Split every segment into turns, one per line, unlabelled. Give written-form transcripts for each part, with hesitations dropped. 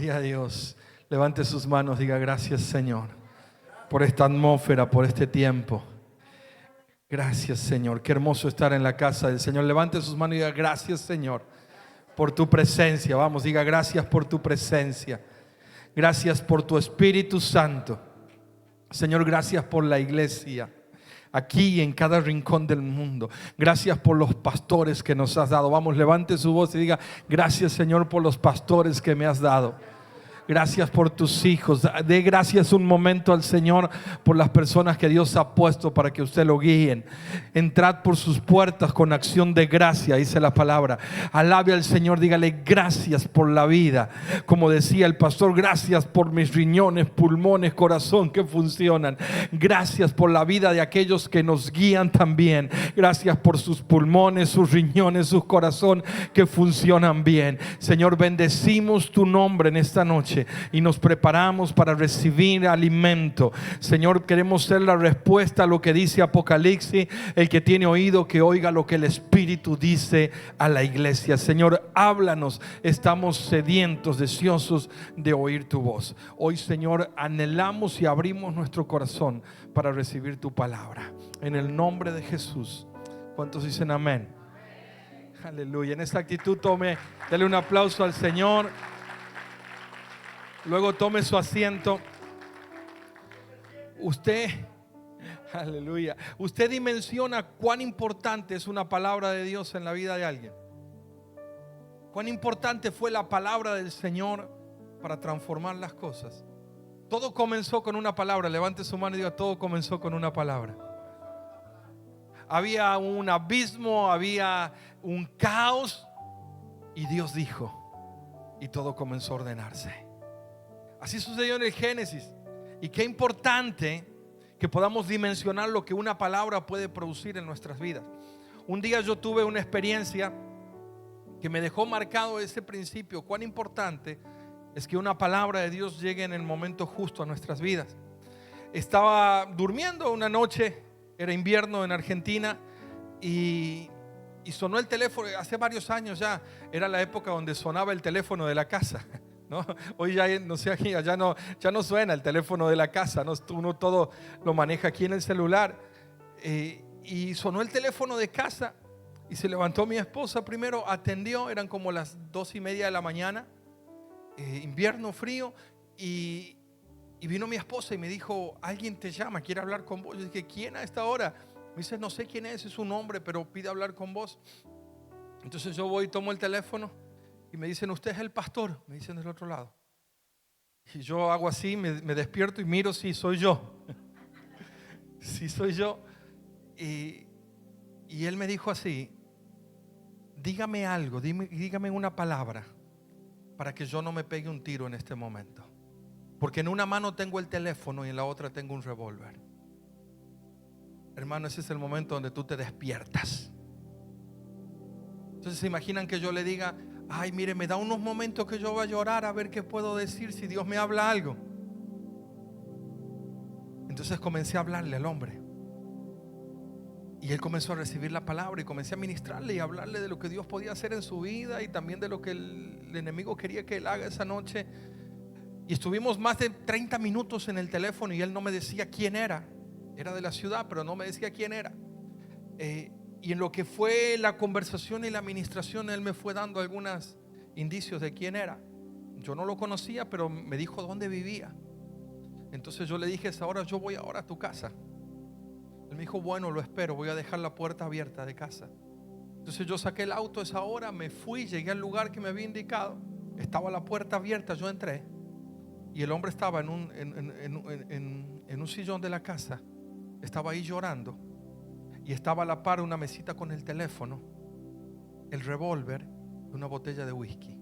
Gloria a Dios. Levante sus manos, diga gracias, Señor, por esta atmósfera, por este tiempo. Gracias, Señor. Qué hermoso estar en la casa del Señor. Levante sus manos y diga gracias, Señor, por tu presencia. Vamos, diga gracias por tu presencia. Gracias por tu Espíritu Santo. Señor, gracias por la iglesia aquí y en cada rincón del mundo. Gracias por los pastores que nos has dado. Vamos, levante su voz y diga gracias, Señor, por los pastores que me has dado. Gracias por tus hijos. Dé gracias un momento al Señor por las personas que Dios ha puesto para que usted lo guíen. Entrad por sus puertas con acción de gracia, dice la palabra. Alabe al Señor, dígale gracias por la vida. Como decía el pastor, gracias por mis riñones, pulmones, corazón que funcionan. Gracias por la vida de aquellos que nos guían también. Gracias por sus pulmones, sus riñones, su corazón que funcionan bien. Señor, bendecimos tu nombre en esta noche y nos preparamos para recibir alimento. Señor, queremos ser la respuesta a lo que dice Apocalipsis. El que tiene oído que oiga lo que el Espíritu dice a la iglesia. Señor, háblanos. Estamos sedientos, deseosos de oír tu voz. Hoy, Señor, anhelamos y abrimos nuestro corazón para recibir tu palabra. En el nombre de Jesús. ¿Cuántos dicen amén? Aleluya. En esta actitud dale un aplauso al Señor. Luego tome su asiento. Aleluya. Usted dimensiona cuán importante es una palabra de Dios en la vida de alguien. Cuán importante fue la palabra del Señor para transformar las cosas. Todo comenzó con una palabra. Levante su mano y diga: todo comenzó con una palabra. Había un abismo, había un caos, y Dios dijo, y todo comenzó a ordenarse. Así sucedió en el Génesis. Y qué importante que podamos dimensionar lo que una palabra puede producir en nuestras vidas. Un día yo tuve una experiencia que me dejó marcado ese principio. Cuán importante es que una palabra de Dios llegue en el momento justo a nuestras vidas. Estaba durmiendo una noche, era invierno en Argentina, y sonó el teléfono. Hace varios años ya, era la época donde sonaba el teléfono de la casa, ¿no? Hoy ya no sé, ya no suena el teléfono de la casa, ¿no? Uno todo lo maneja aquí en el celular. Y sonó el teléfono de casa y se levantó mi esposa primero, atendió, eran como las 2:30 de la mañana, invierno frío, y vino mi esposa y me dijo: alguien te llama, quiere hablar con vos. Yo dije: ¿quién a esta hora? Me dice: no sé quién es un hombre, pero pide hablar con vos. Entonces yo voy y tomo el teléfono y me dicen: usted es el pastor, me dicen del otro lado. Y yo hago así, me despierto y miro si soy yo. Si soy yo. Y él me dijo así: dígame algo, dígame una palabra para que yo no me pegue un tiro en este momento. Porque en una mano tengo el teléfono y en la otra tengo un revólver. Hermano, ese es el momento donde tú te despiertas. Entonces se imaginan que yo le diga: ay, mire, me da unos momentos que yo voy a llorar a ver qué puedo decir, si Dios me habla algo. Entonces comencé a hablarle al hombre. Y él comenzó a recibir la palabra y comencé a ministrarle y a hablarle de lo que Dios podía hacer en su vida y también de lo que el enemigo quería que él haga esa noche. Y estuvimos más de 30 minutos en el teléfono y él no me decía quién era. Era de la ciudad, pero no me decía quién era. Y en lo que fue la conversación y la administración, él me fue dando algunos indicios de quién era. Yo no lo conocía, pero me dijo dónde vivía. Entonces yo le dije: esa hora yo voy ahora a tu casa. Él me dijo: bueno, lo espero, voy a dejar la puerta abierta de casa. Entonces yo saqué el auto a esa hora, me fui, llegué al lugar que me había indicado. Estaba la puerta abierta, yo entré y el hombre estaba en un sillón de la casa. Estaba ahí llorando. Y estaba a la par una mesita con el teléfono, el revólver y una botella de whisky.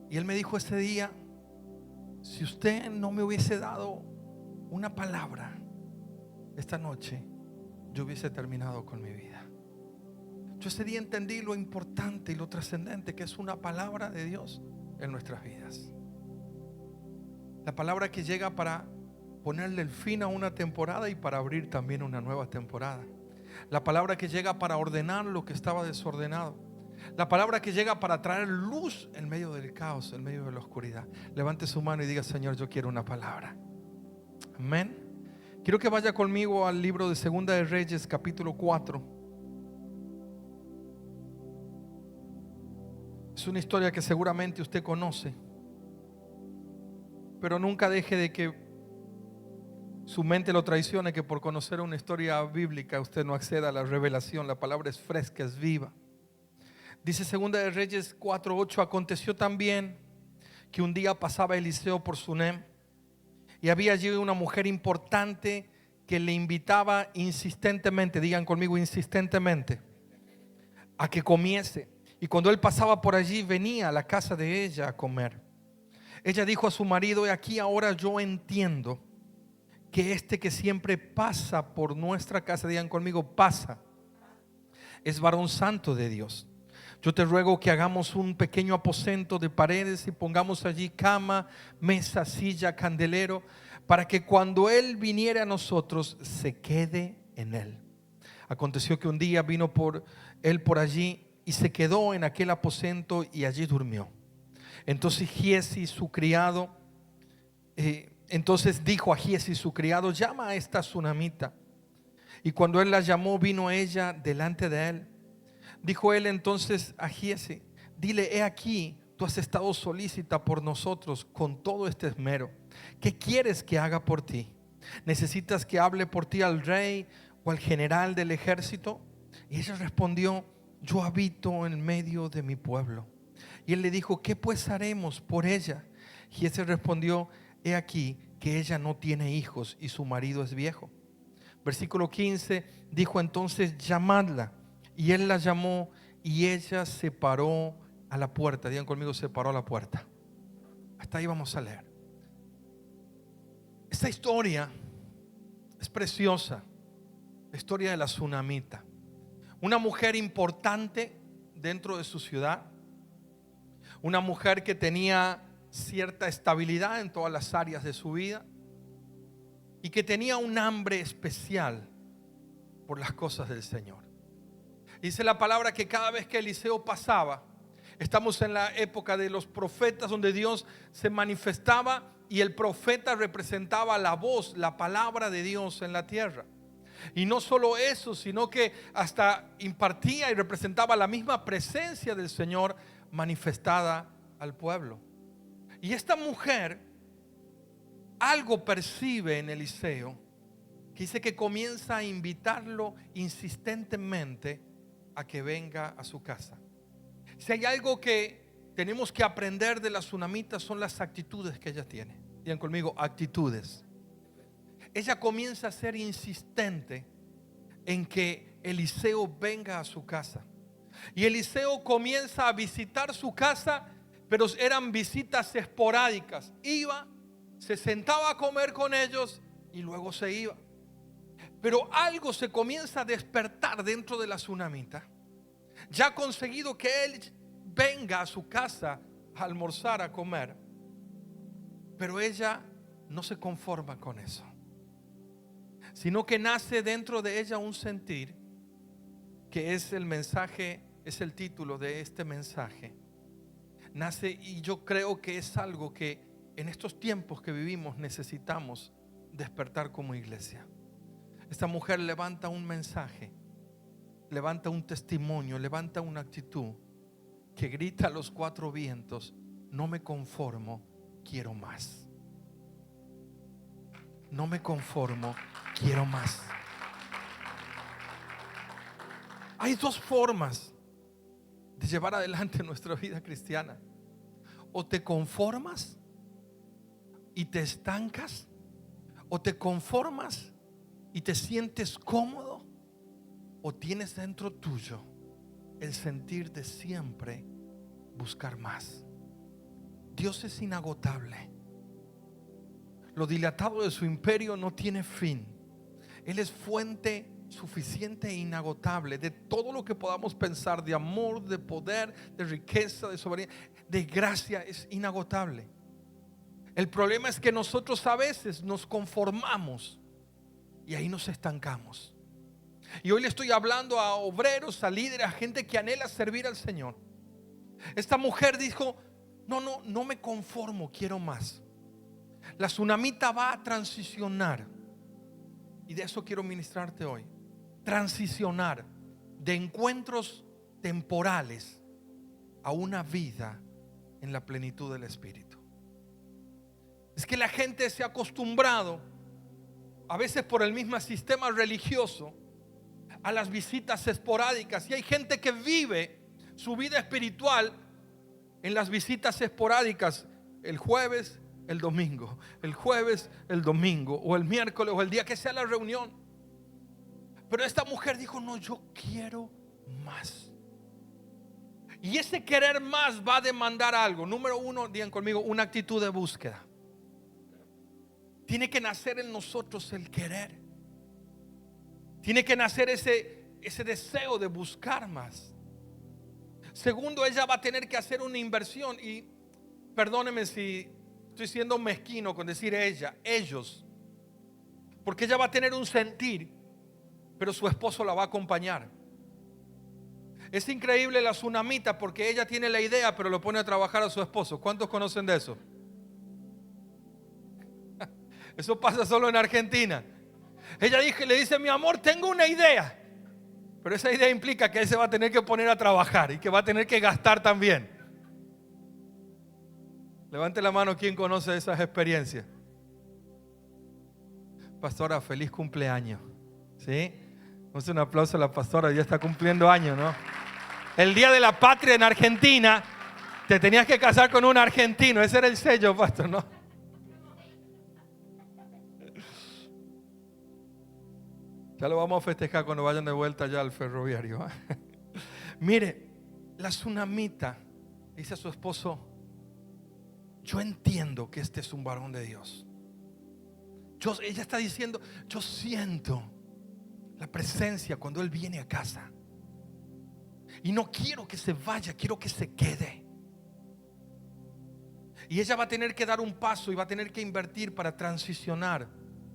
Y él me dijo ese día: si usted no me hubiese dado una palabra esta noche, yo hubiese terminado con mi vida. Yo ese día entendí lo importante y lo trascendente que es una palabra de Dios en nuestras vidas. La palabra que llega para ponerle el fin a una temporada y para abrir también una nueva temporada. La palabra que llega para ordenar lo que estaba desordenado. La palabra que llega para traer luz en medio del caos, en medio de la oscuridad. Levante su mano y diga: Señor, yo quiero una palabra. Amén. Quiero que vaya conmigo al libro de Segunda de Reyes, capítulo 4. Es una historia que seguramente usted conoce, pero nunca deje de que su mente lo traicione, que por conocer una historia bíblica usted no acceda a la revelación. La palabra es fresca, es viva. Dice Segunda de Reyes 4:8: aconteció también que un día pasaba Eliseo por Sunem, y había allí una mujer importante que le invitaba insistentemente, digan conmigo, insistentemente, a que comiese. Y cuando él pasaba por allí, venía a la casa de ella a comer. Ella dijo a su marido: he aquí, ahora yo entiendo que este que siempre pasa por nuestra casa, digan conmigo, pasa, es varón santo de Dios. Yo te ruego que hagamos un pequeño aposento de paredes y pongamos allí cama, mesa, silla, candelero, para que cuando él viniere a nosotros se quede en él. Aconteció que un día vino él por allí y se quedó en aquel aposento y allí durmió. Entonces Giezi, su criado, entonces dijo a Giezi, su criado: llama a esta sunamita. Y cuando él la llamó, vino ella delante de él. Dijo él entonces a Giezi: dile, he aquí, tú has estado solícita por nosotros con todo este esmero. ¿Qué quieres que haga por ti? ¿Necesitas que hable por ti al rey o al general del ejército? Y ella respondió: yo habito en medio de mi pueblo. Y él le dijo: ¿qué pues haremos por ella? Giezi respondió: he aquí que ella no tiene hijos y su marido es viejo. Versículo 15, dijo entonces: llamadla. Y él la llamó y ella se paró a la puerta. Digan conmigo: se paró a la puerta. Hasta ahí vamos a leer. Esta historia es preciosa. La historia de la sunamita. Una mujer importante dentro de su ciudad. Una mujer que tenía cierta estabilidad en todas las áreas de su vida. Y que tenía un hambre especial por las cosas del Señor. Dice la palabra que cada vez que Eliseo pasaba, estamos en la época de los profetas, donde Dios se manifestaba y el profeta representaba la voz, la palabra de Dios en la tierra. Y no solo eso, sino que hasta impartía y representaba la misma presencia del Señor manifestada al pueblo. Y esta mujer algo percibe en Eliseo, que dice que comienza a invitarlo insistentemente a que venga a su casa. Si hay algo que tenemos que aprender de la sunamita, son las actitudes que ella tiene. Digan conmigo: actitudes. Ella comienza a ser insistente en que Eliseo venga a su casa. Y Eliseo comienza a visitar su casa, pero eran visitas esporádicas. Iba, se sentaba a comer con ellos y luego se iba. Pero algo se comienza a despertar dentro de la sunamita. Ya ha conseguido que él venga a su casa a almorzar, a comer, pero ella no se conforma con eso, sino que nace dentro de ella un sentir, que es el mensaje, es el título de este mensaje. Nace, y yo creo que es algo que en estos tiempos que vivimos necesitamos despertar como iglesia. Esta mujer levanta un mensaje, levanta un testimonio, levanta una actitud que grita a los cuatro vientos: no me conformo, quiero más. No me conformo, quiero más. Hay dos formas de llevar adelante nuestra vida cristiana: o te conformas y te estancas, o te conformas y te sientes cómodo, o tienes dentro tuyo el sentir de siempre buscar más. Dios es inagotable. Lo dilatado de su imperio no tiene fin. Él es fuente suficiente e inagotable de todo lo que podamos pensar, de amor, de poder, de riqueza, de soberanía, de gracia. Es inagotable. El problema es que nosotros a veces nos conformamos y ahí nos estancamos. Y hoy le estoy hablando a obreros, a líderes, a gente que anhela servir al Señor. Esta mujer dijo: no me conformo, quiero más. La tsunamita va a transicionar, y de eso quiero ministrarte hoy. Transicionar de encuentros temporales a una vida en la plenitud del Espíritu. Es que la gente se ha acostumbrado, a veces por el mismo sistema religioso, a las visitas esporádicas. Y hay gente que vive su vida espiritual en las visitas esporádicas. El jueves, el domingo, el jueves, el domingo, o el miércoles, o el día que sea la reunión. Pero esta mujer dijo: no, yo quiero más. Y ese querer más va a demandar algo. Número uno, digan conmigo, una actitud de búsqueda. Tiene que nacer en nosotros el querer. Tiene que nacer ese deseo de buscar más. Segundo, ella va a tener que hacer una inversión. Y perdóneme si estoy siendo mezquino con decir ellos, porque ella va a tener un sentir, pero su esposo la va a acompañar. Es increíble la tsunamita, porque ella tiene la idea, pero lo pone a trabajar a su esposo. ¿Cuántos conocen de eso? Eso pasa solo en Argentina. Ella le dice: mi amor, tengo una idea. Pero esa idea implica que él se va a tener que poner a trabajar y que va a tener que gastar también. Levante la mano quien conoce esas experiencias. Pastora, feliz cumpleaños. ¿Sí? Vamos a un aplauso a la pastora, ya está cumpliendo años, ¿no? El día de la patria en Argentina, te tenías que casar con un argentino. Ese era el sello, pastor, ¿no? Ya lo vamos a festejar cuando vayan de vuelta ya al ferroviario. Mire, la tsunamita dice a su esposo: yo entiendo que este es un varón de Dios. Ella está diciendo: yo siento la presencia cuando él viene a casa. Y no quiero que se vaya, quiero que se quede. Y ella va a tener que dar un paso y va a tener que invertir para transicionar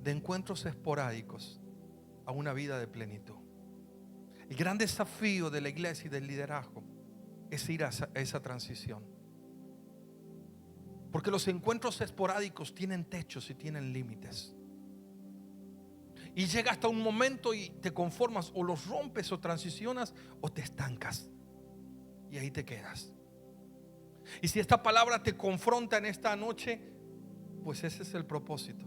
de encuentros esporádicos a una vida de plenitud. El gran desafío de la iglesia y del liderazgo es ir a esa transición. Porque los encuentros esporádicos tienen techos y tienen límites. Y llega hasta un momento y te conformas, o los rompes o transicionas, o te estancas. Y ahí te quedas. Y si esta palabra te confronta en esta noche, pues ese es el propósito.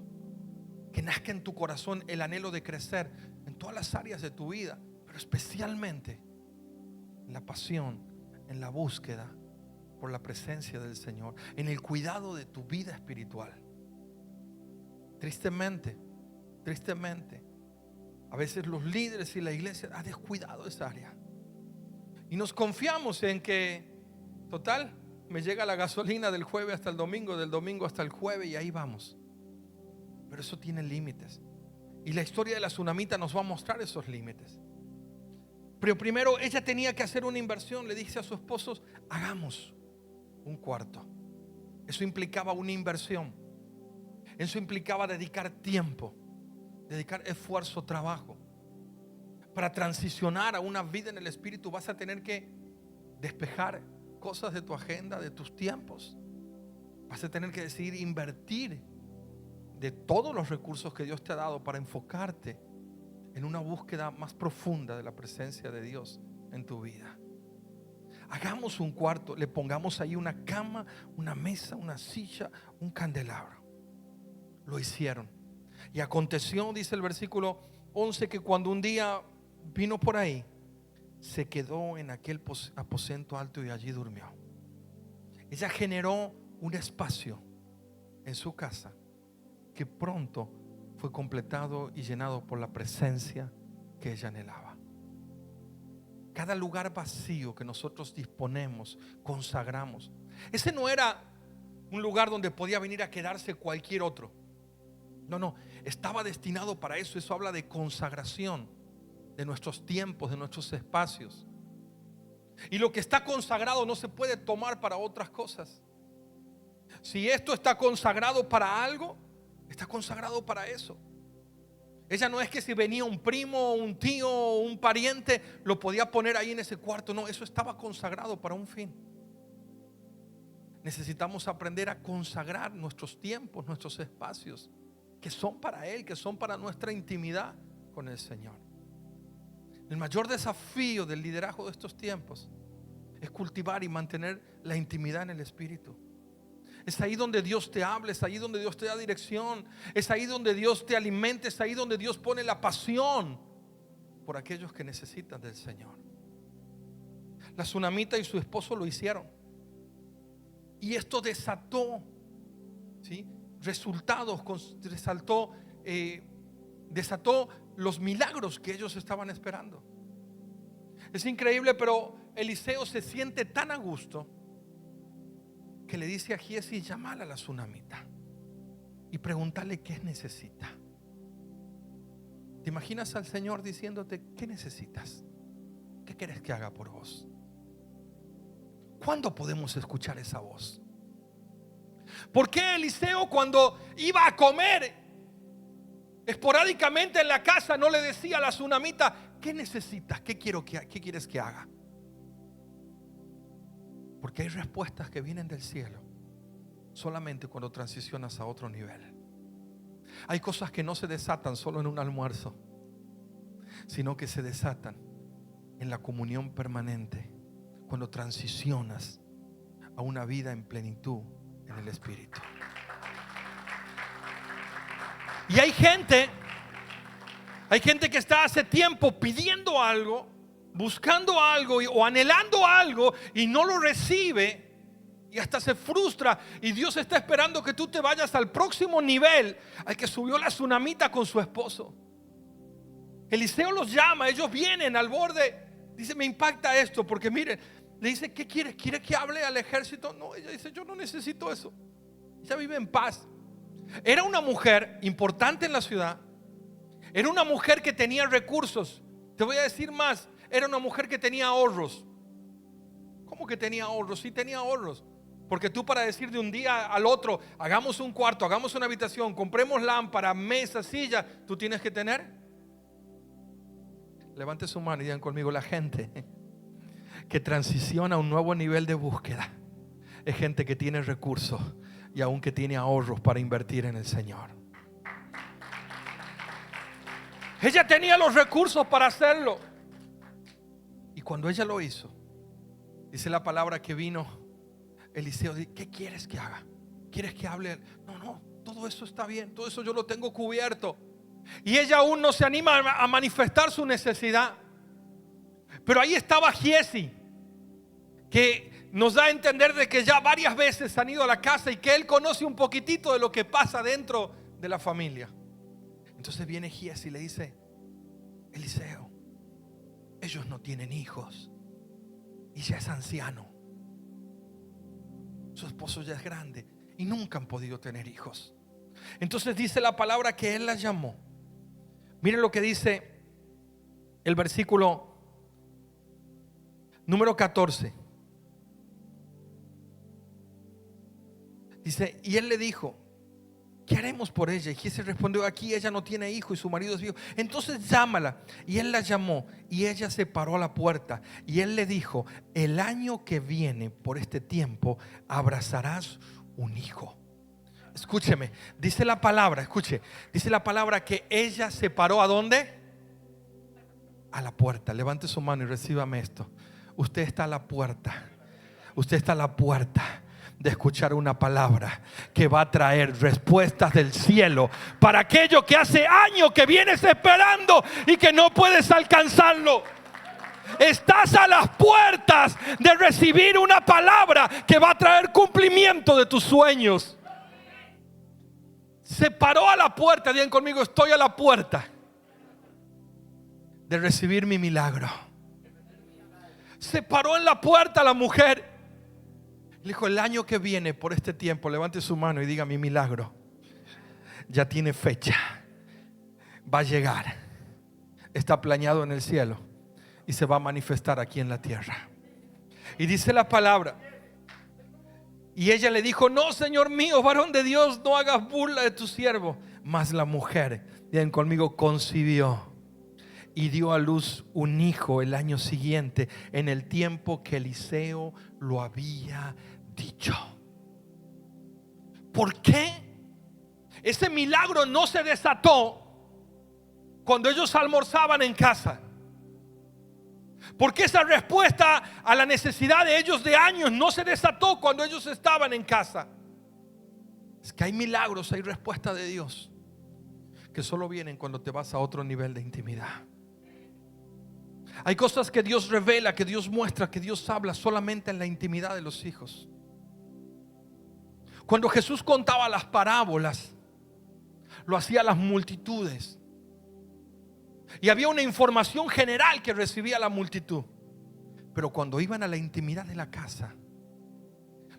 Que nazca en tu corazón el anhelo de crecer en todas las áreas de tu vida, pero especialmente en la pasión, en la búsqueda por la presencia del Señor, en el cuidado de tu vida espiritual. Tristemente, a veces los líderes y la iglesia han descuidado esa área. Y nos confiamos en que, total, me llega la gasolina del jueves hasta el domingo, del domingo hasta el jueves, y ahí vamos. Pero eso tiene límites. Y la historia de la tsunamita nos va a mostrar esos límites. Pero primero ella tenía que hacer una inversión. Le dice a su esposo: hagamos un cuarto. Eso implicaba una inversión. Eso implicaba dedicar tiempo, dedicar esfuerzo, trabajo. Para transicionar a una vida en el Espíritu vas a tener que despejar cosas de tu agenda, de tus tiempos. Vas a tener que decidir invertir de todos los recursos que Dios te ha dado para enfocarte en una búsqueda más profunda de la presencia de Dios en tu vida. Hagamos un cuarto, le pongamos ahí una cama, una mesa, una silla, un candelabro. Lo hicieron. Y aconteció, dice el versículo 11, que cuando un día vino por ahí, se quedó en aquel aposento alto y allí durmió. Ella generó un espacio en su casa que pronto fue completado y llenado por la presencia que ella anhelaba. Cada lugar vacío que nosotros disponemos, consagramos, ese no era un lugar donde podía venir a quedarse cualquier otro. No, estaba destinado para eso. Eso habla de consagración de nuestros tiempos, de nuestros espacios. Y lo que está consagrado no se puede tomar para otras cosas. Si esto está consagrado para algo, está consagrado para eso. Ella no es que si venía un primo, un tío, un pariente, lo podía poner ahí en ese cuarto. No, eso estaba consagrado para un fin. Necesitamos aprender a consagrar nuestros tiempos, nuestros espacios, que son para Él, que son para nuestra intimidad con el Señor. El mayor desafío del liderazgo de estos tiempos es cultivar y mantener la intimidad en el Espíritu. Es ahí donde Dios te habla, es ahí donde Dios te da dirección, es ahí donde Dios te alimenta, es ahí donde Dios pone la pasión por aquellos que necesitan del Señor. La tsunamita y su esposo lo hicieron, y esto desató, ¿sí?, resultados, desató los milagros que ellos estaban esperando. Es increíble, pero Eliseo se siente tan a gusto que le dice a Giesi: llámala a la tsunamita y pregúntale qué necesita. ¿Te imaginas al Señor diciéndote: ¿qué necesitas? ¿Qué quieres que haga por vos? ¿Cuándo podemos escuchar esa voz? ¿Por qué Eliseo, cuando iba a comer esporádicamente en la casa, no le decía a la tsunamita: ¿qué necesitas? ¿Qué quieres que haga? Porque hay respuestas que vienen del cielo solamente cuando transicionas a otro nivel. Hay cosas que no se desatan solo en un almuerzo, sino que se desatan en la comunión permanente, cuando transicionas a una vida en plenitud en el Espíritu. Y hay gente que está hace tiempo pidiendo algo, buscando algo o anhelando algo, y no lo recibe, y hasta se frustra, y Dios está esperando que tú te vayas al próximo nivel, al que subió la tsunamita con su esposo. Eliseo los llama, ellos vienen al borde. Dice: me impacta esto, porque miren, le dice: ¿qué quieres? ¿Quiere que hable al ejército? No, ella dice: yo no necesito eso. Ella vive en paz. Era una mujer importante en la ciudad. Era una mujer que tenía recursos. Te voy a decir más: era una mujer que tenía ahorros. ¿Cómo que tenía ahorros? Sí, tenía ahorros. Porque tú, para decir de un día al otro: hagamos un cuarto, hagamos una habitación, compremos lámpara, mesa, silla, tú tienes que tener. Levante su mano y digan conmigo: la gente que transiciona a un nuevo nivel de búsqueda es gente que tiene recursos y aún que tiene ahorros para invertir en el Señor. Ella tenía los recursos para hacerlo, y cuando ella lo hizo, dice la palabra que vino Eliseo: ¿qué quieres que haga? ¿Quieres que hable? No, todo eso está bien, todo eso yo lo tengo cubierto. Y ella aún no se anima a manifestar su necesidad. Pero ahí estaba Giesi, que nos da a entender de que ya varias veces han ido a la casa y que él conoce un poquitito de lo que pasa dentro de la familia. Entonces viene Giesi y le dice: Eliseo, ellos no tienen hijos y ya es anciano. Su esposo ya es grande y nunca han podido tener hijos. Entonces dice la palabra que él la llamó. Miren lo que dice el versículo número 14. Dice: y él le dijo: ¿qué haremos por ella? Y Giesi respondió: aquí ella no tiene hijo y su marido es viejo. Entonces llámala. Y él la llamó, y ella se paró a la puerta. Y él le dijo: el año que viene por este tiempo abrazarás un hijo. Escúcheme, dice la palabra, escuche, dice la palabra que ella se paró. ¿A dónde? A la puerta. Levante su mano y recíbame esto. Usted está a la puerta. Usted está a la puerta de escuchar una palabra que va a traer respuestas del cielo para aquello que hace años que vienes esperando y que no puedes alcanzarlo. Estás a las puertas de recibir una palabra que va a traer cumplimiento de tus sueños. Se paró a la puerta. Digan conmigo: estoy a la puerta de recibir mi milagro. Se paró en la puerta la mujer. Le dijo: el año que viene por este tiempo, levante su mano y diga: mi milagro ya tiene fecha, va a llegar, está planeado en el cielo y se va a manifestar aquí en la tierra. Y dice la palabra: y ella le dijo: no, Señor mío, varón de Dios, no hagas burla de tu siervo. Mas la mujer Digan conmigo, concibió y dio a luz un hijo el año siguiente, en el tiempo que Eliseo lo había dicho. ¿Por qué ese milagro no se desató cuando ellos almorzaban en casa? ¿Por qué esa respuesta a la necesidad de ellos de años no se desató cuando ellos estaban en casa? Es que hay milagros, hay respuesta de Dios que solo vienen cuando te vas a otro nivel de intimidad. Hay cosas que Dios revela, que Dios muestra, que Dios habla solamente en la intimidad de los hijos. Cuando Jesús contaba las parábolas, lo hacía a las multitudes. Y había una información general que recibía la multitud. Pero cuando iban a la intimidad de la casa,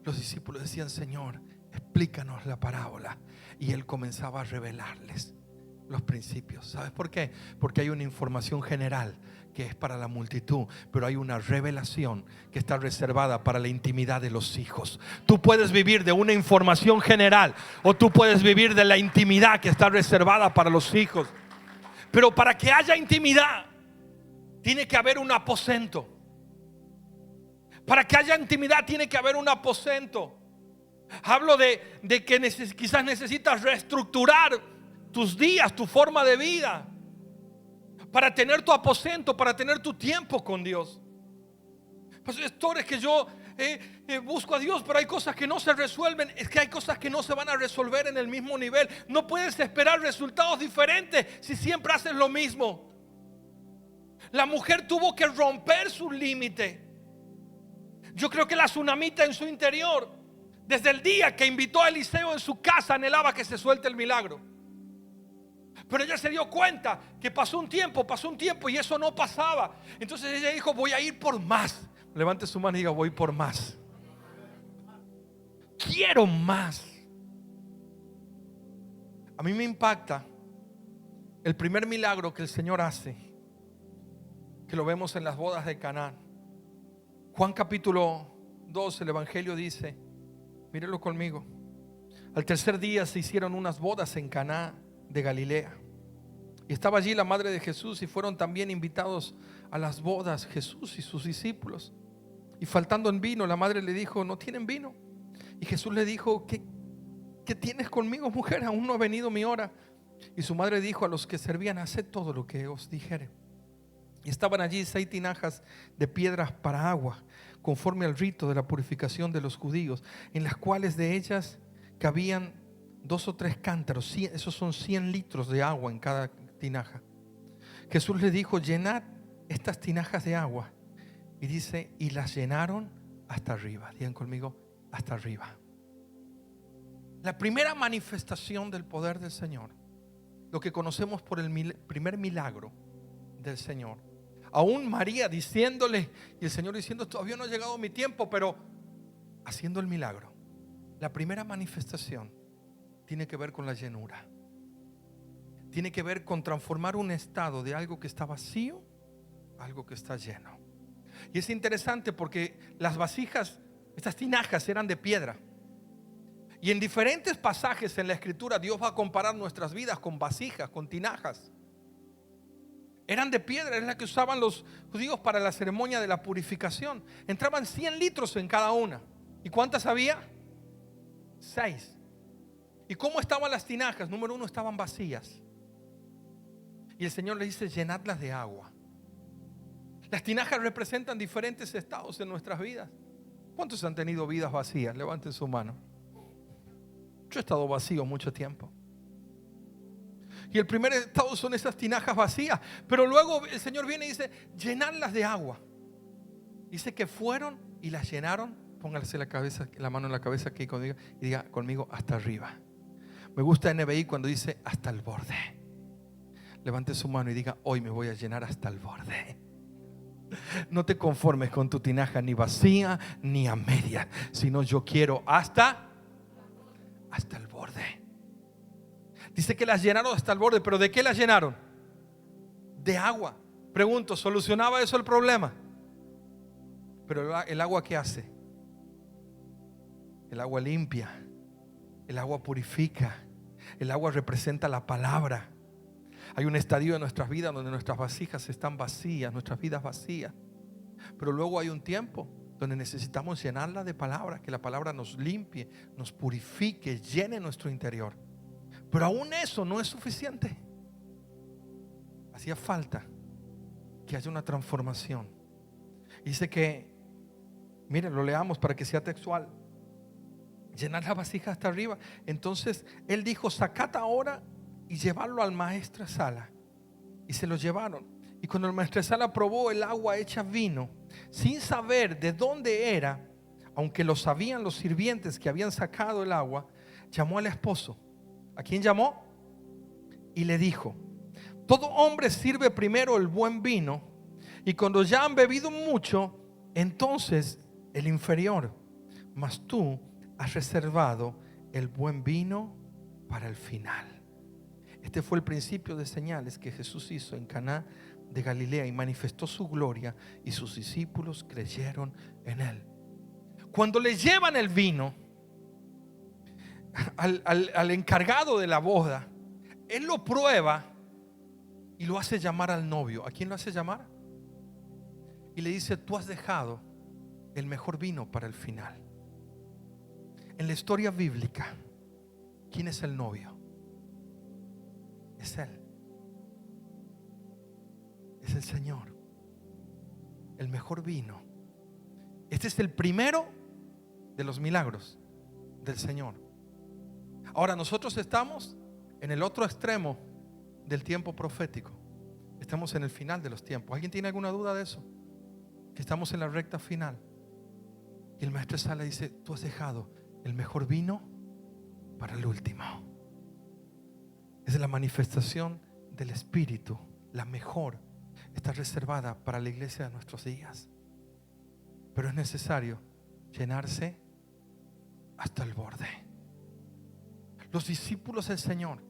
los discípulos decían: Señor, explícanos la parábola. Y Él comenzaba a revelarles los principios. ¿Sabes por qué? Porque hay una información general que es para la multitud, pero hay una revelación que está reservada para la intimidad de los hijos. Tú puedes vivir de una información general, o tú puedes vivir de la intimidad que está reservada para los hijos. Pero para que haya intimidad, tiene que haber un aposento. Para que haya intimidad, tiene que haber un aposento. Hablo de que quizás necesitas reestructurar tus días, tu forma de vida, para tener tu aposento, para tener tu tiempo con Dios. Pastor, es que yo busco a Dios, pero hay cosas que no se resuelven. Es que hay cosas que no se van a resolver en el mismo nivel. No puedes esperar resultados diferentes si siempre haces lo mismo. La mujer tuvo que romper su límite. Yo creo que la tsunamita en su interior, desde el día que invitó a Eliseo en su casa, anhelaba que se suelte el milagro. Pero ella se dio cuenta que pasó un tiempo y eso no pasaba. Entonces ella dijo: voy a ir por más. Levante su mano y diga: voy por más. Quiero más. A mí me impacta el primer milagro que el Señor hace, que lo vemos en las bodas de Caná. Juan capítulo 2, el Evangelio dice, mírenlo conmigo: al tercer día se hicieron unas bodas en Caná de Galilea, y estaba allí la madre de Jesús, y fueron también invitados a las bodas Jesús y sus discípulos. Y faltando en vino, la madre le dijo: ¿no tienen vino? Y Jesús le dijo: ¿Qué tienes conmigo, mujer? Aún no ha venido mi hora. Y su madre dijo a los que servían: haced todo lo que os dijere. Y estaban allí 6 tinajas de piedras para agua, conforme al rito de la purificación de los judíos, en las cuales de ellas cabían 2 o 3 cántaros. Esos son 100 litros de agua en cada tinaja. Jesús le dijo: llenad estas tinajas de agua. Y dice: y las llenaron hasta arriba. Digan conmigo: hasta arriba. La primera manifestación del poder del Señor, lo que conocemos por el primer milagro del Señor. Aún María diciéndole, y el Señor diciendo: todavía no ha llegado mi tiempo, pero haciendo el milagro. La primera manifestación tiene que ver con la llenura. Tiene que ver con transformar un estado de algo que está vacío a algo que está lleno. Y es interesante porque las vasijas, estas tinajas, eran de piedra. Y en diferentes pasajes en la Escritura Dios va a comparar nuestras vidas con vasijas, con tinajas. Eran de piedra, es la que usaban los judíos para la ceremonia de la purificación. Entraban 100 litros en cada una. ¿Y cuántas había? 6. ¿Y cómo estaban las tinajas? Número 1, estaban vacías. Y el Señor le dice: llenadlas de agua. Las tinajas representan diferentes estados en nuestras vidas. ¿Cuántos han tenido vidas vacías? Levanten su mano. Yo he estado vacío mucho tiempo. Y el primer estado son esas tinajas vacías. Pero luego el Señor viene y dice: llenadlas de agua. Dice que fueron y las llenaron. Póngase la mano en la cabeza aquí y diga conmigo: hasta arriba. Me gusta NBI cuando dice: hasta el borde. Levante su mano y diga: hoy me voy a llenar hasta el borde. No te conformes con tu tinaja ni vacía ni a media, sino yo quiero hasta el borde. Dice que las llenaron hasta el borde. ¿Pero de qué las llenaron? De agua. Pregunto, ¿solucionaba eso el problema? Pero el agua, ¿qué hace? El agua limpia. El agua purifica. El agua representa la palabra. Hay un estadio de nuestras vidas donde nuestras vasijas están vacías, nuestras vidas vacías. Pero luego hay un tiempo donde necesitamos llenarla de palabra, que la palabra nos limpie, nos purifique, llene nuestro interior. Pero aún eso no es suficiente. Hacía falta que haya una transformación. Dice que, miren, lo leamos para que sea textual. Llenar la vasija hasta arriba. Entonces él dijo: sacad ahora y llevarlo al maestresala. Y se lo llevaron. Y cuando el maestresala probó el agua hecha vino, sin saber de dónde era, aunque lo sabían los sirvientes que habían sacado el agua, llamó al esposo. ¿A quién llamó? Y le dijo: todo hombre sirve primero el buen vino, y cuando ya han bebido mucho, entonces el inferior. Mas tú has reservado el buen vino para el final. Este fue el principio de señales que Jesús hizo en Caná de Galilea y manifestó su gloria, y sus discípulos creyeron en él. Cuando le llevan el vino al encargado de la boda, él lo prueba y lo hace llamar al novio. ¿A quién lo hace llamar? Y le dice: tú has dejado el mejor vino para el final. En la historia bíblica, ¿quién es el novio? Es Él. Es el Señor. El mejor vino. Este es el primero de los milagros del Señor. Ahora nosotros estamos en el otro extremo del tiempo profético. Estamos en el final de los tiempos. ¿Alguien tiene alguna duda de eso? Que estamos en la recta final. Y el maestro sale y dice: tú has dejado el mejor vino para el último. Es la manifestación del Espíritu. La mejor está reservada para la iglesia de nuestros días. Pero es necesario llenarse hasta el borde. Los discípulos del Señor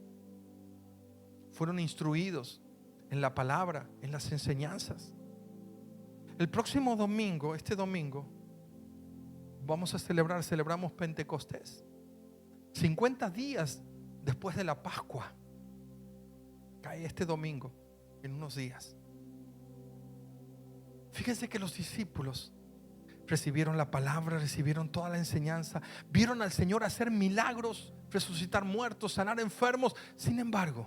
fueron instruidos en la palabra, en las enseñanzas. El próximo domingo, este domingo, vamos a celebramos Pentecostés. 50 días después de la Pascua. Cae este domingo, en unos días. Fíjense que los discípulos recibieron la palabra, recibieron toda la enseñanza, vieron al Señor hacer milagros, resucitar muertos, sanar enfermos. Sin embargo,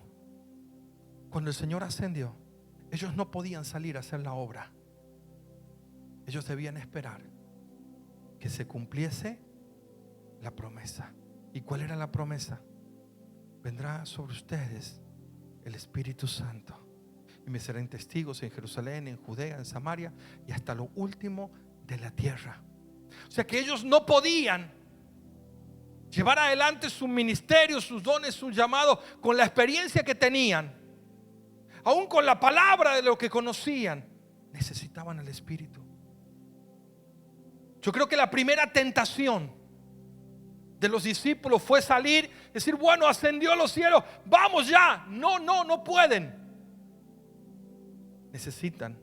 cuando el Señor ascendió, ellos no podían salir a hacer la obra. Ellos debían esperar que se cumpliese la promesa. ¿Y cuál era la promesa? Vendrá sobre ustedes el Espíritu Santo y me serán testigos en Jerusalén, en Judea, en Samaria y hasta lo último de la tierra. O sea que ellos no podían llevar adelante su ministerio, sus dones, su llamado con la experiencia que tenían, aún con la palabra de lo que conocían. Necesitaban el Espíritu. Yo creo que la primera tentación de los discípulos fue salir, decir: bueno, ascendió a los cielos, vamos ya. No pueden. Necesitan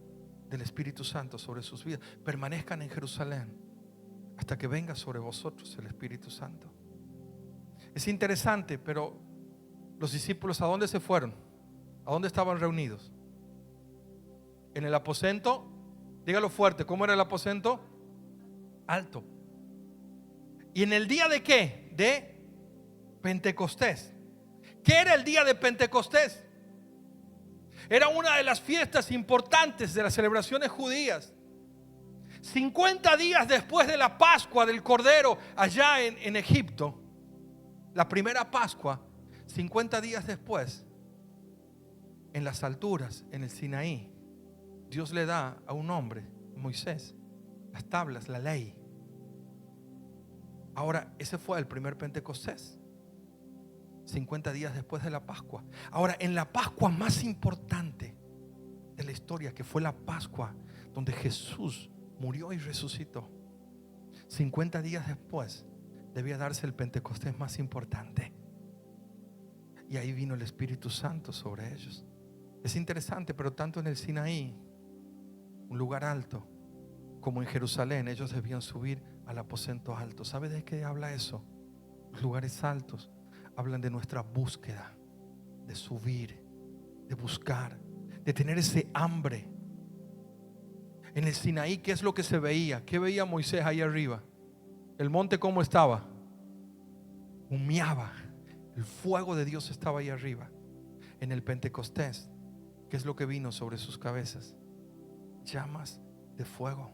del Espíritu Santo sobre sus vidas. Permanezcan en Jerusalén hasta que venga sobre vosotros el Espíritu Santo. Es interesante, pero los discípulos, ¿a dónde se fueron? ¿A dónde estaban reunidos? En el aposento, dígalo fuerte, ¿cómo era el aposento? Alto. ¿Y en el día de qué? De Pentecostés. ¿Qué era el día de Pentecostés? Era una de las fiestas importantes de las celebraciones judías. 50 días después de la Pascua del Cordero allá en Egipto, la primera Pascua, 50 días después, en las alturas, en el Sinaí, Dios le da a un hombre, Moisés, las tablas, la ley. Ahora, ese fue el primer Pentecostés, 50 días después de la Pascua. Ahora, en la Pascua más importante de la historia, que fue la Pascua donde Jesús murió y resucitó, 50 días después debía darse el Pentecostés más importante. Y ahí vino el Espíritu Santo sobre ellos. Es interesante, pero tanto en el Sinaí, un lugar alto, como en Jerusalén, ellos debían subir al aposento alto. ¿Sabe de qué habla eso? Los lugares altos hablan de nuestra búsqueda, de subir, de buscar, de tener ese hambre. En el Sinaí, ¿qué es lo que se veía? ¿Qué veía Moisés ahí arriba? El monte, ¿cómo estaba? Humeaba. El fuego de Dios estaba ahí arriba. En el Pentecostés, ¿qué es lo que vino sobre sus cabezas? Llamas de fuego.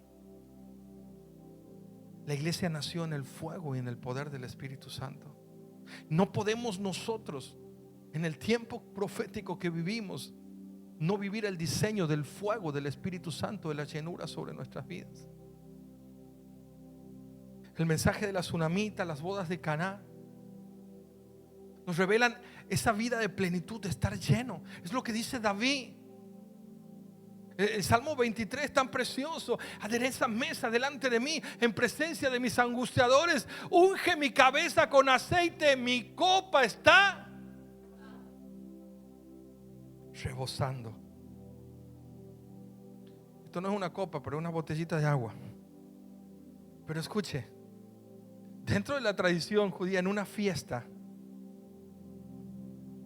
La iglesia nació en el fuego y en el poder del Espíritu Santo. No podemos nosotros, en el tiempo profético que vivimos, no vivir el diseño del fuego del Espíritu Santo, de la llenura sobre nuestras vidas. El mensaje de la tsunamita, las bodas de Caná, nos revelan esa vida de plenitud, de estar lleno. Es lo que dice David. El Salmo 23 tan precioso: adereza mesa delante de mí en presencia de mis angustiadores, unge mi cabeza con aceite, mi copa está rebosando. Esto no es una copa, pero es una botellita de agua. Pero escuche, dentro de la tradición judía, en una fiesta,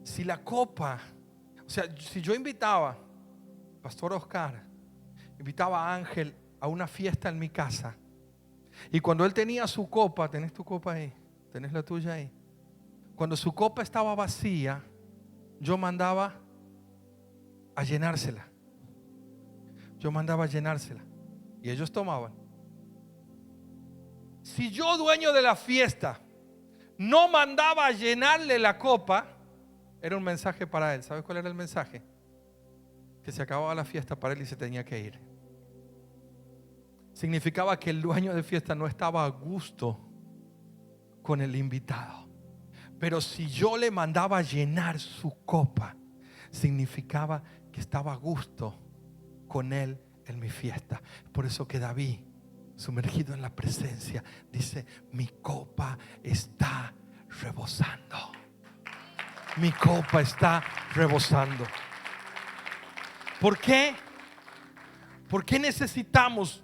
si la copa, o sea, si yo invitaba Pastor Oscar, invitaba a Ángel a una fiesta en mi casa, y cuando él tenía su copa, tenés tu copa ahí, tenés la tuya ahí, cuando su copa estaba vacía, yo mandaba a llenársela. Yo mandaba a llenársela y ellos tomaban. Si yo, dueño de la fiesta, no mandaba a llenarle la copa, era un mensaje para él. ¿Sabes cuál era el mensaje? Que se acababa la fiesta para él y se tenía que ir. Significaba que el dueño de fiesta no estaba a gusto con el invitado. Pero si yo le mandaba a llenar su copa, significaba que estaba a gusto con él en mi fiesta. Por eso que David, sumergido en la presencia, dice: mi copa está rebosando. Mi copa está rebosando. ¿Por qué? ¿Por qué necesitamos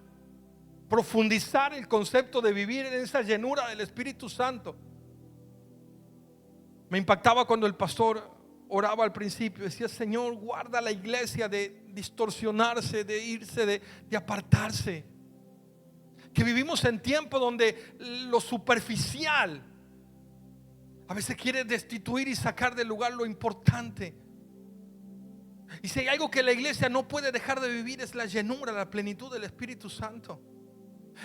profundizar el concepto de vivir en esa llenura del Espíritu Santo? Me impactaba cuando el pastor oraba al principio. Decía: Señor, guarda la iglesia de distorsionarse, de irse, de apartarse. Que vivimos en tiempo donde lo superficial a veces quiere destituir y sacar del lugar lo importante. Y si hay algo que la iglesia no puede dejar de vivir, es la llenura, la plenitud del Espíritu Santo.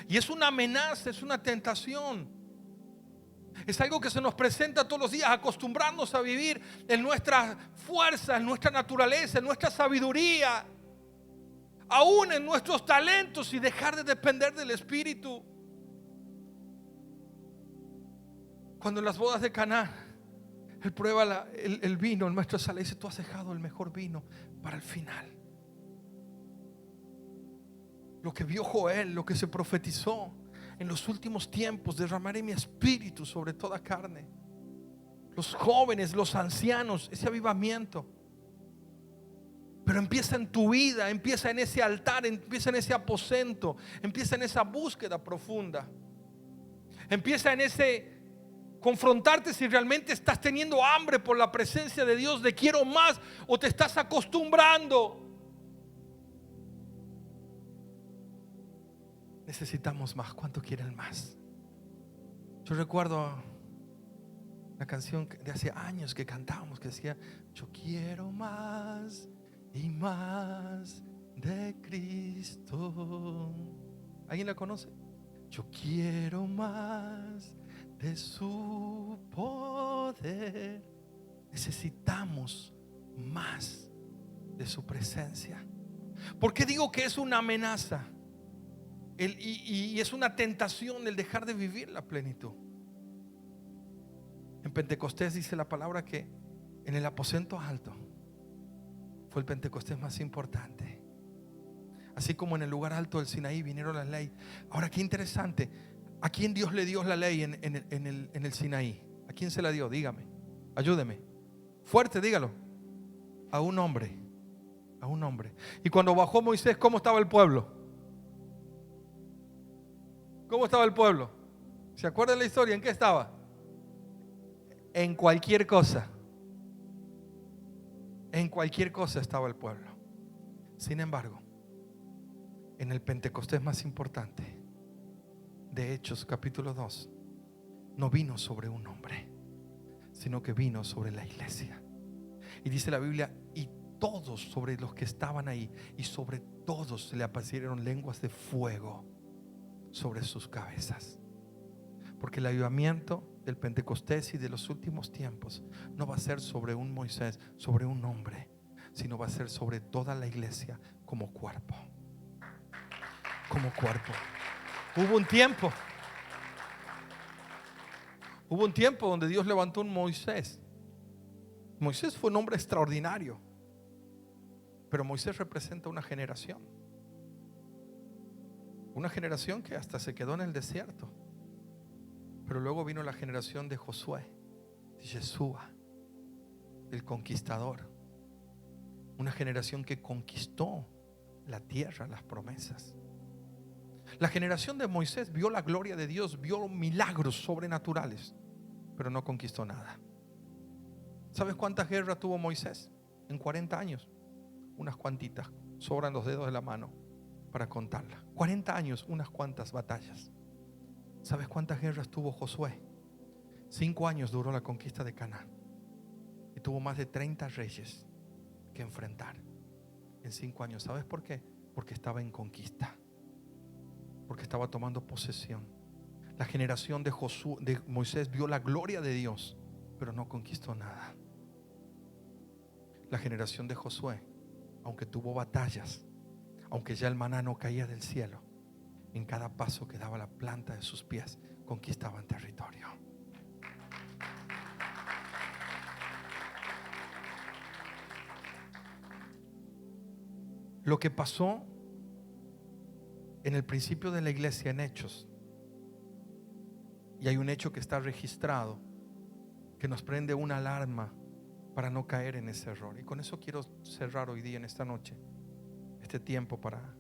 Y es una amenaza, es una tentación. Es algo que se nos presenta todos los días, acostumbrarnos a vivir en nuestra fuerza, en nuestra naturaleza, en nuestra sabiduría, aún en nuestros talentos, y dejar de depender del Espíritu. Cuando en las bodas de Caná, él prueba el vino, el maestro sale y dice: tú has dejado el mejor vino para el final. Lo que vio Joel, lo que se profetizó: en los últimos tiempos derramaré mi espíritu sobre toda carne. Los jóvenes, los ancianos, ese avivamiento. Pero empieza en tu vida, empieza en ese altar, empieza en ese aposento, empieza en esa búsqueda profunda. Empieza en ese confrontarte si realmente estás teniendo hambre por la presencia de Dios, de quiero más, o te estás acostumbrando. Necesitamos más. ¿Cuánto quieren más? Yo recuerdo la canción de hace años que cantábamos, que decía: yo quiero más y más de Cristo. ¿Alguien la conoce? Yo quiero más de su poder. Necesitamos más de su presencia. ¿Por qué digo que es una amenaza? Y es una tentación el dejar de vivir la plenitud. En Pentecostés dice la palabra que en el aposento alto fue el Pentecostés más importante. Así como en el lugar alto del Sinaí vinieron las leyes. Ahora, qué interesante. ¿A quién Dios le dio la ley en el Sinaí? ¿A quién se la dio? Dígame, ayúdeme. Fuerte, dígalo. A un hombre. A un hombre. Y cuando bajó Moisés, ¿cómo estaba el pueblo? ¿Cómo estaba el pueblo? ¿Se acuerdan la historia? ¿En qué estaba? En cualquier cosa. En cualquier cosa estaba el pueblo. Sin embargo, en el Pentecostés más importante de Hechos capítulo 2, no vino sobre un hombre, sino que vino sobre la iglesia. Y dice la Biblia, y todos sobre los que estaban ahí, y sobre todos se le aparecieron lenguas de fuego sobre sus cabezas. Porque el avivamiento del Pentecostés y de los últimos tiempos no va a ser sobre un Moisés, sobre un hombre, sino va a ser sobre toda la iglesia como cuerpo. Como cuerpo. Hubo un tiempo donde Dios levantó un Moisés. Moisés fue un hombre extraordinario, pero Moisés representa una generación que hasta se quedó en el desierto. Pero luego vino la generación de Josué, de Yeshua, el conquistador. Una generación que conquistó la tierra, las promesas. La generación de Moisés vio la gloria de Dios, vio milagros sobrenaturales, pero no conquistó nada. ¿Sabes cuántas guerras tuvo Moisés en 40 años? Unas cuantitas, sobran los dedos de la mano para contarlas. 40 años, unas cuantas batallas. ¿Sabes cuántas guerras tuvo Josué? 5 años duró la conquista de Canaán y tuvo más de 30 reyes que enfrentar en 5 años. ¿Sabes por qué? Porque estaba en conquista, porque estaba tomando posesión. La generación de Moisés vio la gloria de Dios, pero no conquistó nada. La generación de Josué, aunque tuvo batallas, aunque ya el maná no caía del cielo, en cada paso que daba la planta de sus pies, conquistaban territorio. Lo que pasó en el principio de la iglesia en Hechos, y hay un hecho que está registrado que nos prende una alarma para no caer en ese error. Y con eso quiero cerrar hoy día, en esta noche, este tiempo para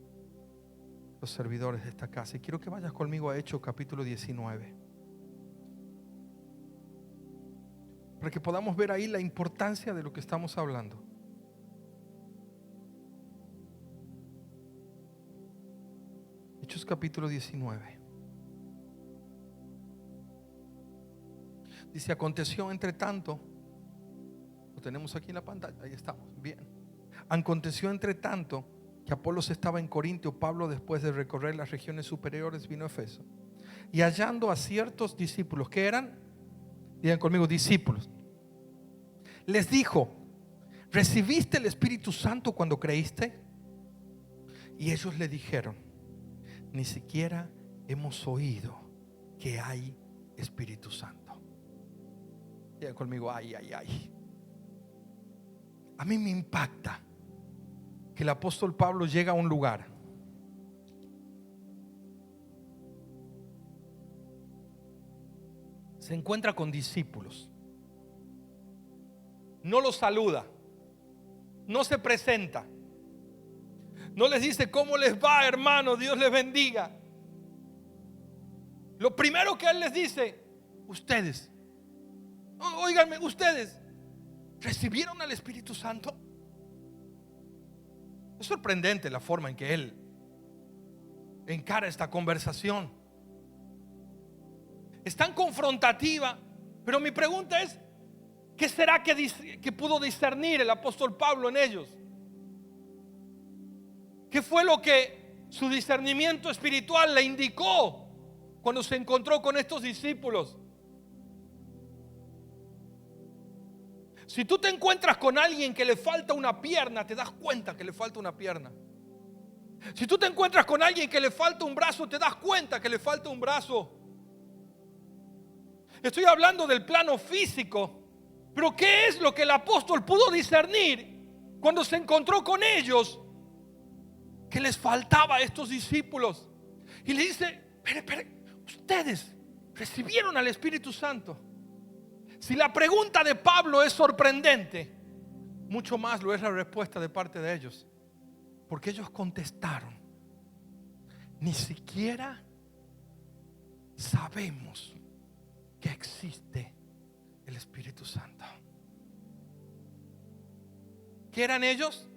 los servidores de esta casa. Y quiero que vayas conmigo a Hechos capítulo 19, para que podamos ver ahí la importancia de lo que estamos hablando. Hechos capítulo 19. Dice: aconteció entre tanto, lo tenemos aquí en la pantalla, ahí estamos, bien. Aconteció entre tanto que Apolos estaba en Corintio, Pablo, después de recorrer las regiones superiores, vino a Efeso. Y hallando a ciertos discípulos, ¿qué eran? Digan conmigo, discípulos. Les dijo: ¿recibiste el Espíritu Santo cuando creíste? Y ellos le dijeron: ni siquiera hemos oído que hay Espíritu Santo. Digan conmigo, ay. A mí me impacta que el apóstol Pablo llega a un lugar, se encuentra con discípulos, no los saluda, no se presenta, no les dice: ¿cómo les va, hermano? Dios les bendiga. Lo primero que él les dice: ustedes, óiganme, ustedes ¿recibieron al Espíritu Santo? Es sorprendente la forma en que él encara esta conversación. Es tan confrontativa, pero mi pregunta es: ¿qué será que pudo discernir el apóstol Pablo en ellos? ¿Qué fue lo que su discernimiento espiritual le indicó cuando se encontró con estos discípulos? Si tú te encuentras con alguien que le falta una pierna, te das cuenta que le falta una pierna. Si tú te encuentras con alguien que le falta un brazo, te das cuenta que le falta un brazo. Estoy hablando del plano físico, pero ¿qué es lo que el apóstol pudo discernir cuando se encontró con ellos que les faltaba a estos discípulos? Y le dice: espere, ustedes recibieron al Espíritu Santo. Si la pregunta de Pablo es sorprendente, mucho más lo es la respuesta de parte de ellos, porque ellos contestaron: ni siquiera sabemos que existe el Espíritu Santo. ¿Qué eran ellos?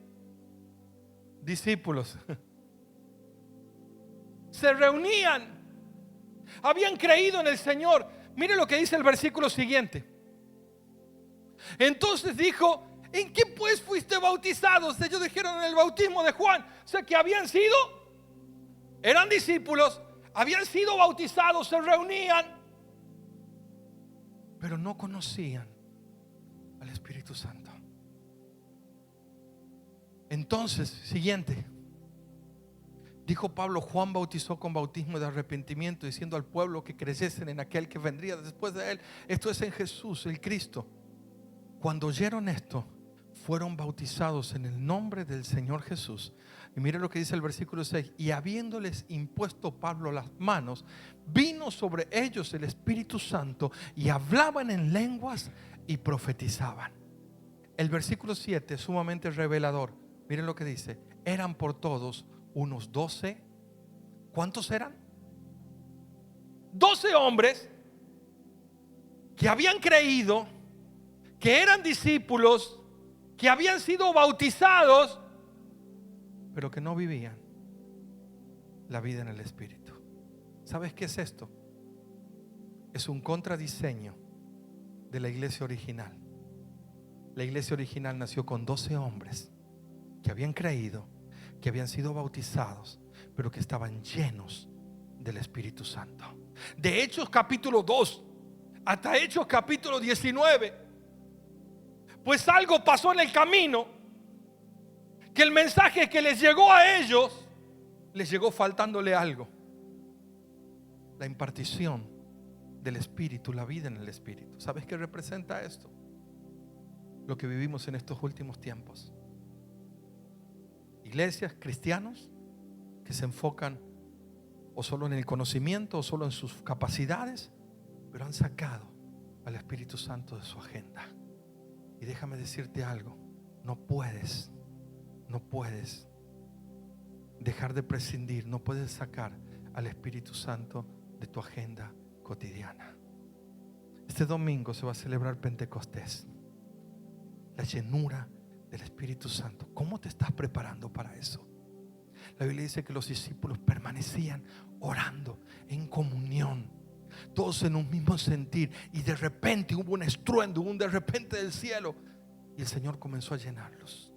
Discípulos. Se reunían, habían creído en el Señor. Mire lo que dice el versículo siguiente. Entonces dijo: ¿en qué pues fuiste bautizados? Ellos dijeron: en el bautismo de Juan. O sea que eran discípulos, habían sido bautizados, se reunían, pero no conocían al Espíritu Santo. Entonces, siguiente. Dijo Pablo: Juan bautizó con bautismo de arrepentimiento, diciendo al pueblo que creyesen en aquel que vendría después de él, esto es, en Jesús, el Cristo. Cuando oyeron esto, fueron bautizados en el nombre del Señor Jesús. Y mire lo que dice el versículo 6. Y habiéndoles impuesto Pablo las manos, vino sobre ellos el Espíritu Santo, y hablaban en lenguas y profetizaban. El versículo 7 es sumamente revelador. Miren lo que dice: eran por todos unos 12. ¿Cuántos eran? 12 hombres que habían creído, que eran discípulos, que habían sido bautizados, pero que no vivían la vida en el Espíritu. ¿Sabes qué es esto? Es un contradiseño de la iglesia original. La iglesia original nació con 12 hombres que habían creído, que habían sido bautizados, pero que estaban llenos del Espíritu Santo. De Hechos capítulo 2 hasta Hechos capítulo 19, pues algo pasó en el camino, que el mensaje que les llegó a ellos les llegó faltándole algo: la impartición del Espíritu, la vida en el Espíritu. ¿Sabes qué representa esto? Lo que vivimos en estos últimos tiempos. Iglesias, cristianos que se enfocan o solo en el conocimiento o solo en sus capacidades, pero han sacado al Espíritu Santo de su agenda. Y déjame decirte algo: no puedes dejar de prescindir, no puedes sacar al Espíritu Santo de tu agenda cotidiana. Este domingo se va a celebrar Pentecostés, la llenura del Espíritu Santo. ¿Cómo te estás preparando para eso? La Biblia dice que los discípulos permanecían orando en comunión, todos en un mismo sentir, y de repente hubo un estruendo, hubo un de repente del cielo, y el Señor comenzó a llenarlos.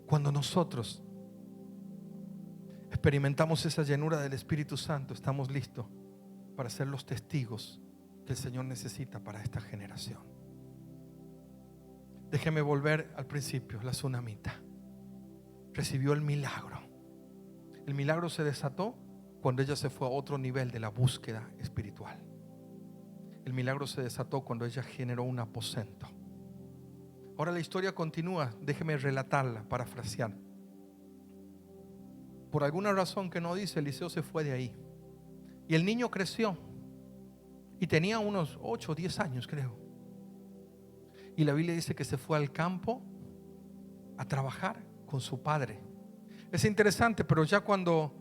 Cuando nosotros experimentamos esa llenura del Espíritu Santo, estamos listos para ser los testigos que el Señor necesita para esta generación. Déjeme volver al principio. La tsunamita recibió el milagro. El milagro se desató cuando ella se fue a otro nivel de la búsqueda espiritual. El milagro se desató cuando ella generó un aposento. Ahora la historia continúa. Déjeme relatarla, parafrasear. Por alguna razón que no dice, Eliseo se fue de ahí. Y el niño creció y tenía unos 8 o 10 años, creo. Y la Biblia dice que se fue al campo a trabajar con su padre. Es interesante, pero ya cuando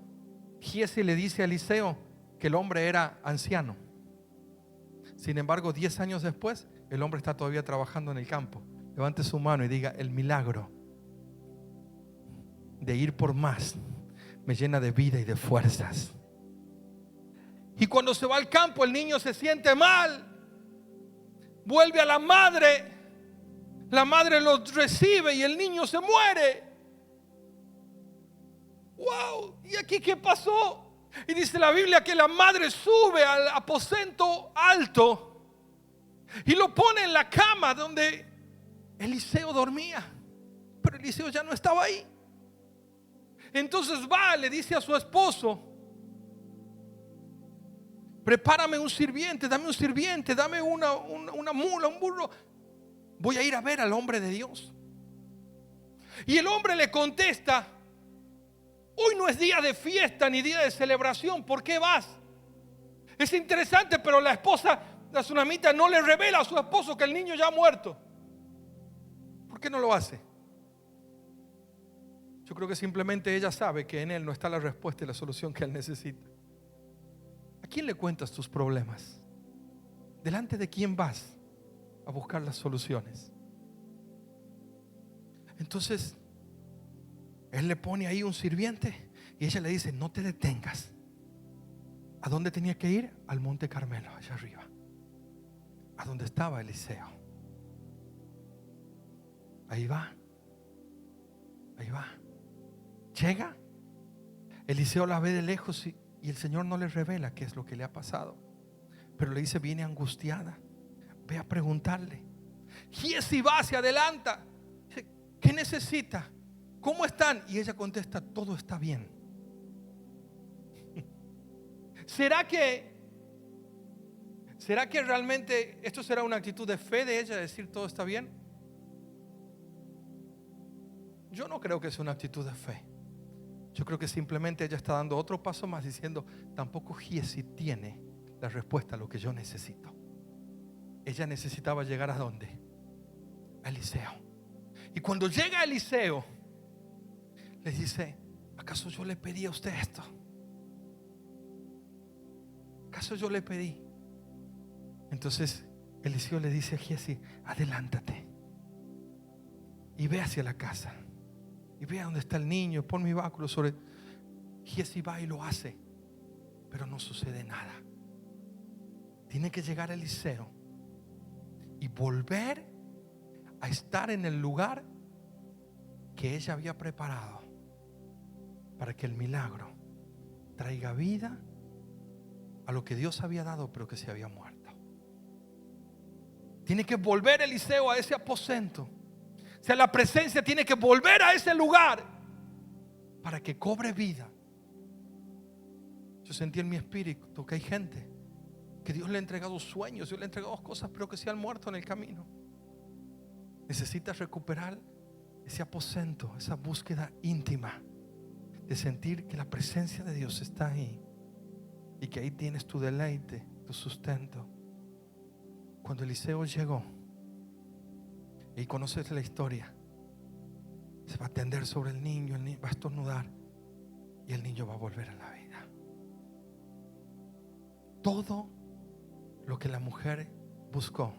Giezi le dice a Eliseo que el hombre era anciano, sin embargo 10 años después el hombre está todavía trabajando en el campo. Levante su mano y diga: el milagro de ir por más me llena de vida y de fuerzas. Y cuando se va al campo, el niño se siente mal, vuelve a la madre lo recibe y el niño se muere. Wow, ¿y aquí qué pasó? Y dice la Biblia que la madre sube al aposento alto y lo pone en la cama donde Eliseo dormía, pero Eliseo ya no estaba ahí. Entonces va, le dice a su esposo: prepárame un sirviente, dame una mula, un burro. Voy a ir a ver al hombre de Dios. Y el hombre le contesta: hoy no es día de fiesta ni día de celebración, ¿por qué vas? Es interesante, pero la esposa, la tsunamita, no le revela a su esposo que el niño ya ha muerto. ¿Por qué no lo hace? Yo creo que simplemente ella sabe que en él no está la respuesta y la solución que él necesita. ¿A quién le cuentas tus problemas? ¿Delante de quién vas a buscar las soluciones? Entonces él le pone ahí un sirviente y ella le dice: no te detengas. ¿A dónde tenía que ir? Al Monte Carmelo, allá arriba, a donde estaba Eliseo. Ahí va. Llega. Eliseo la ve de lejos y el Señor no le revela qué es lo que le ha pasado, pero le dice: viene angustiada. Ve a preguntarle. Giezi va, se adelanta. Dice: ¿qué necesita? ¿Cómo están? Y ella contesta: todo está bien. ¿Será que realmente esto será una actitud de fe de ella, decir todo está bien? Yo no creo que sea una actitud de fe. Yo creo que simplemente ella está dando otro paso más, diciendo: tampoco Giezi tiene la respuesta a lo que yo necesito. Ella necesitaba llegar ¿a dónde? A Eliseo. Y cuando llega a Eliseo, le dice: ¿acaso yo le pedí a usted esto? ¿Acaso yo le pedí? Entonces Eliseo le dice a Giezi: adelántate y ve hacia la casa y ve a donde está el niño, pon mi báculo sobre. Giezi va y lo hace, pero no sucede nada. Tiene que llegar a Eliseo y volver a estar en el lugar que ella había preparado para que el milagro traiga vida a lo que Dios había dado, pero que se había muerto. Tiene que volver Eliseo a ese aposento. O sea, la presencia tiene que volver a ese lugar para que cobre vida. Yo sentí en mi espíritu que hay gente que Dios le ha entregado sueños, Dios le ha entregado cosas, pero que se han muerto en el camino. Necesitas recuperar ese aposento, esa búsqueda íntima de sentir que la presencia de Dios está ahí y que ahí tienes tu deleite, tu sustento. Cuando Eliseo llegó, y conoces la historia, se va a tender sobre el niño va a estornudar y el niño va a volver a la vida. Todo lo que la mujer buscó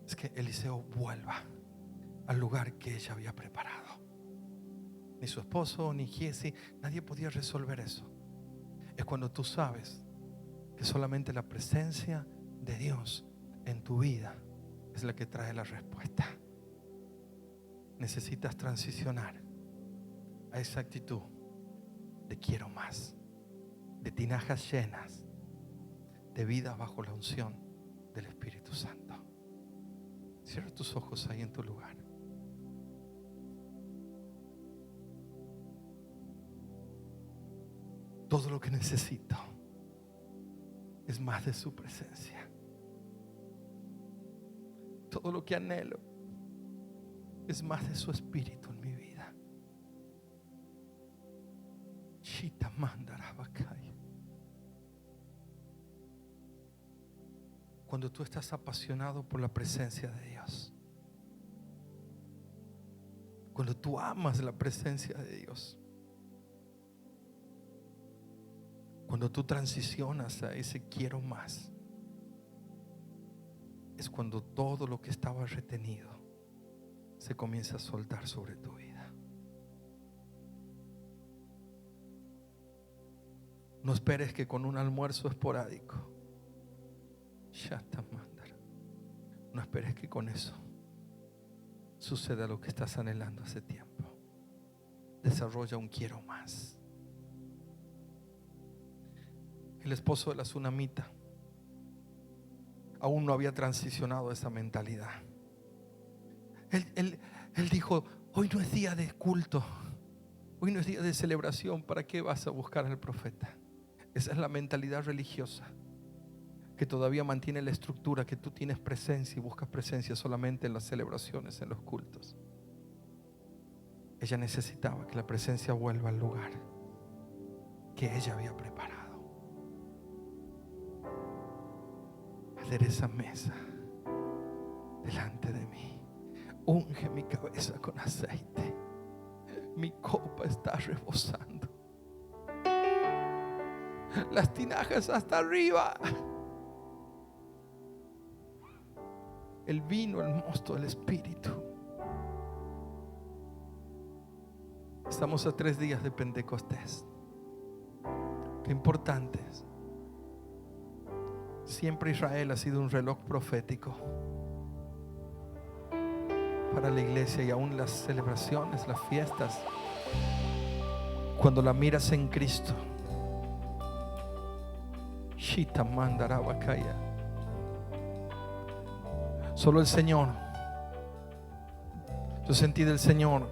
es que Eliseo vuelva al lugar que ella había preparado. Ni su esposo, ni Giezi, nadie podía resolver eso. Es cuando tú sabes que solamente la presencia de Dios en tu vida es la que trae la respuesta. Necesitas transicionar a esa actitud de quiero más, de tinajas llenas de vida bajo la unción del Espíritu Santo. Cierra tus ojos ahí en tu lugar. Todo lo que necesito es más de su presencia. Todo lo que anhelo es más de su Espíritu en mi vida. Chita mandarabakaya. Cuando tú estás apasionado por la presencia de Dios, cuando tú amas la presencia de Dios, cuando tú transicionas a ese quiero más, es cuando todo lo que estaba retenido se comienza a soltar sobre tu vida. No esperes que con un almuerzo esporádico, no esperes que con eso suceda lo que estás anhelando hace tiempo. Desarrolla un quiero más. El esposo de la tsunamita aún no había transicionado esa mentalidad. Él dijo: hoy no es día de culto, hoy no es día de celebración, ¿para qué vas a buscar al profeta? Esa es la mentalidad religiosa que todavía mantiene la estructura que tú tienes presencia y buscas presencia solamente en las celebraciones, en los cultos. Ella necesitaba que la presencia vuelva al lugar que ella había preparado. Adereza mesa delante de mí, unge mi cabeza con aceite, mi copa está rebosando, las tinajas hasta arriba, el vino, el mosto del Espíritu Estamos a 3 días de Pentecostés. Qué importante es. Siempre Israel ha sido un reloj profético para la iglesia, y aún las celebraciones, las fiestas, cuando la miras en Cristo. Shita mandarabakaya. Solo el Señor. Yo sentí del Señor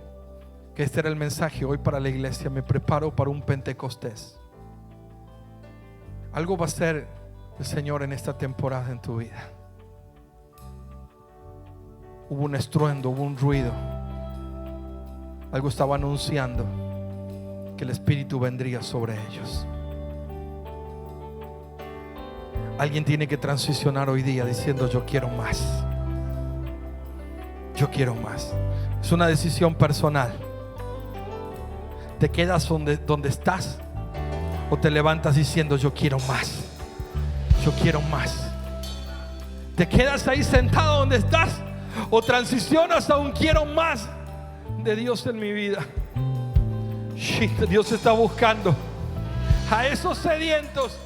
que este era el mensaje hoy para la iglesia. Me preparo para un Pentecostés. Algo va a hacer el Señor en esta temporada en tu vida. Hubo un estruendo, hubo un ruido. Algo estaba anunciando que el Espíritu vendría sobre ellos. Alguien tiene que transicionar hoy día diciendo: yo quiero más. Yo quiero más. Es una decisión personal. ¿Te quedas donde estás o te levantas diciendo: yo quiero más? Yo quiero más. ¿Te quedas ahí sentado donde estás o transicionas a un quiero más de Dios en mi vida? Dios está buscando a esos sedientos